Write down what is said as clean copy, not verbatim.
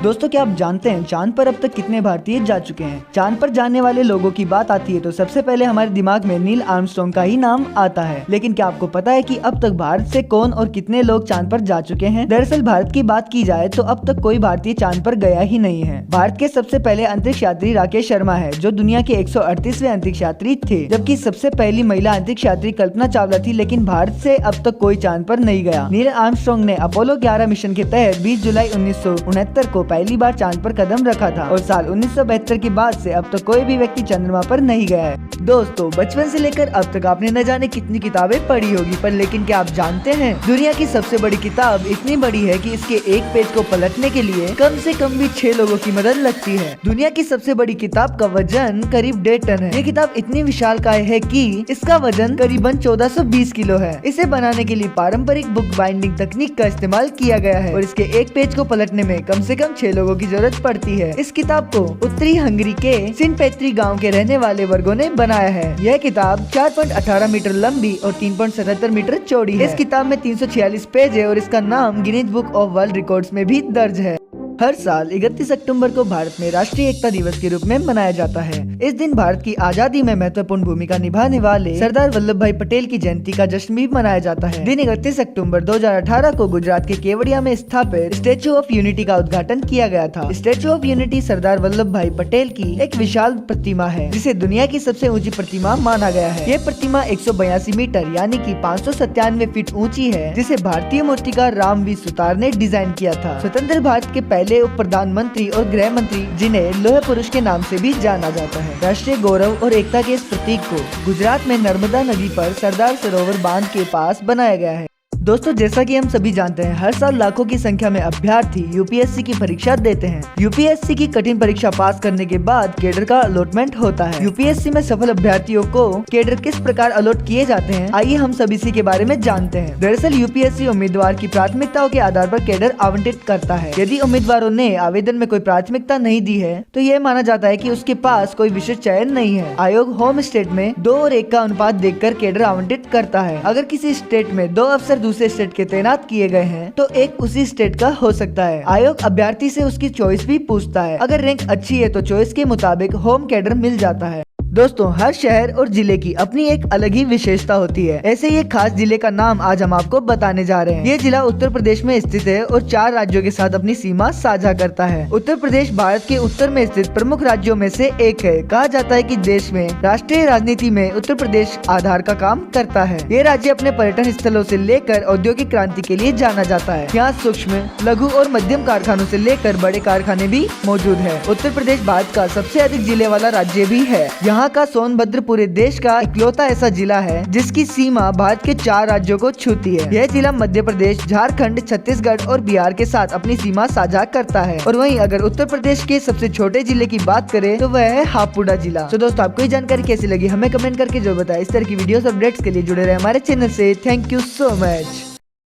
दोस्तों क्या आप जानते हैं चांद पर अब तक कितने भारतीय जा चुके हैं। चांद पर जाने वाले लोगों की बात आती है तो सबसे पहले हमारे दिमाग में नील आर्मस्ट्रॉन्ग का ही नाम आता है। लेकिन क्या आपको पता है कि अब तक भारत से कौन और कितने लोग चांद पर जा चुके हैं। दरअसल भारत की बात की जाए तो अब तक कोई भारतीय चांद पर गया ही नहीं है। भारत के सबसे पहले अंतरिक्ष यात्री राकेश शर्मा है जो दुनिया के 138वें अंतरिक्ष यात्री थे, जबकि सबसे पहली महिला अंतरिक्ष यात्री कल्पना चावला थी। लेकिन भारत से अब तक कोई चांद पर नहीं गया। नील आर्मस्ट्रॉन्ग ने अपोलो 11 मिशन के तहत 20 जुलाई 1969 को पहली बार चांद पर कदम रखा था और साल 1972 के बाद से अब तक कोई भी व्यक्ति चंद्रमा पर नहीं गया है। दोस्तों बचपन से लेकर अब तक आपने न जाने कितनी किताबें पढ़ी होगी, पर लेकिन क्या आप जानते हैं दुनिया की सबसे बड़ी किताब इतनी बड़ी है कि इसके एक पेज को पलटने के लिए कम से कम भी 6 लोगों की मदद लगती है। दुनिया की सबसे बड़ी किताब का वजन करीब 1.5 टन है। ये किताब इतनी विशालकाय है कि इसका वजन करीबन 1420 किलो है। इसे बनाने के लिए पारंपरिक बुक बाइंडिंग तकनीक का इस्तेमाल किया गया है और इसके एक पेज को पलटने में कम से कम 6 लोगों की जरूरत पड़ती है। इस किताब को उत्तरी हंगरी के सिनपेत्री गांव के रहने वाले वर्गों ने बनाया है। यह किताब 4.18 मीटर लंबी और 3.77 मीटर चौड़ी है। इस किताब में 346 पेज है और इसका नाम Guinness book of world records में भी दर्ज है। हर साल 31 अक्टूबर को भारत में राष्ट्रीय एकता दिवस के रूप में मनाया जाता है। इस दिन भारत की आजादी में महत्वपूर्ण भूमिका निभाने वाले सरदार वल्लभ भाई पटेल की जयंती का जश्न भी मनाया जाता है। दिन 31 अक्टूबर 2018 को गुजरात के केवड़िया में स्थापित स्टेचू ऑफ यूनिटी का उद्घाटन किया गया था। Statue of unity Sardar Vallabh भाई पटेल की एक विशाल प्रतिमा है जिसे दुनिया की सबसे ऊंची प्रतिमा माना गया है। ये प्रतिमा 182 मीटर यानी कि 597 फीट ऊंची है, जिसे भारतीय मूर्तिकार रामवी सुतार ने डिजाइन किया था। स्वतंत्र भारत के पहले उप प्रधानमंत्री और गृह मंत्री जिन्हें लोह पुरुष के नाम से भी जाना जाता है। राष्ट्रीय गौरव और एकता के इस प्रतीक को गुजरात में नर्मदा नदी पर सरदार सरोवर बांध के पास बनाया गया है। दोस्तों जैसा कि हम सभी जानते हैं हर साल लाखों की संख्या में अभ्यर्थी यूपीएससी की परीक्षा देते हैं। यूपीएससी की कठिन परीक्षा पास करने के बाद कैडर का अलॉटमेंट होता है। यूपीएससी में सफल अभ्यर्थियों को कैडर किस प्रकार अलॉट किए जाते हैं, आइए हम सब इसी के बारे में जानते हैं। दरअसल यूपीएससी उम्मीदवार की प्राथमिकताओं के आधार पर कैडर आवंटित करता है। यदि उम्मीदवारों ने आवेदन में कोई प्राथमिकता नहीं दी है तो यह माना जाता है कि उसके पास कोई विशेष चयन नहीं है। आयोग होम स्टेट में 2 और 1 का अनुपात देखकर कैडर आवंटित करता है। अगर किसी स्टेट में 2 अफसर दूसरे स्टेट के तैनात किए गए हैं तो एक उसी स्टेट का हो सकता है। आयोग अभ्यर्थी से उसकी चॉइस भी पूछता है। अगर रैंक अच्छी है तो चॉइस के मुताबिक होम कैडर मिल जाता है। दोस्तों हर शहर और जिले की अपनी एक अलग ही विशेषता होती है। ऐसे ही एक खास जिले का नाम आज हम आपको बताने जा रहे हैं। ये जिला उत्तर प्रदेश में स्थित है और 4 राज्यों के साथ अपनी सीमा साझा करता है। उत्तर प्रदेश भारत के उत्तर में स्थित प्रमुख राज्यों में से एक है। कहा जाता है कि देश में राष्ट्रीय राजनीति में उत्तर प्रदेश आधार का काम करता है। ये राज्य अपने पर्यटन स्थलों से लेकर औद्योगिक क्रांति के लिए जाना जाता है। यहाँ सूक्ष्म, लघु और मध्यम कारखानों से लेकर बड़े कारखाने भी मौजूद है। उत्तर प्रदेश भारत का सबसे अधिक जिले वाला राज्य भी है। यहाँ का सोनभद्र पूरे देश का इकलौता ऐसा जिला है जिसकी सीमा भारत के 4 राज्यों को छूती है। यह जिला मध्य प्रदेश, झारखंड, छत्तीसगढ़ और बिहार के साथ अपनी सीमा साझा करता है। और वहीं अगर उत्तर प्रदेश के सबसे छोटे जिले की बात करें तो वह है हापुड़ जिला। तो दोस्तों आपको ये जानकारी कैसी लगी हमें कमेंट करके जरूर बताएं। इस तरह की वीडियोस और अपडेट्स के लिए जुड़े रहे हमारे चैनल से। Thank you so much.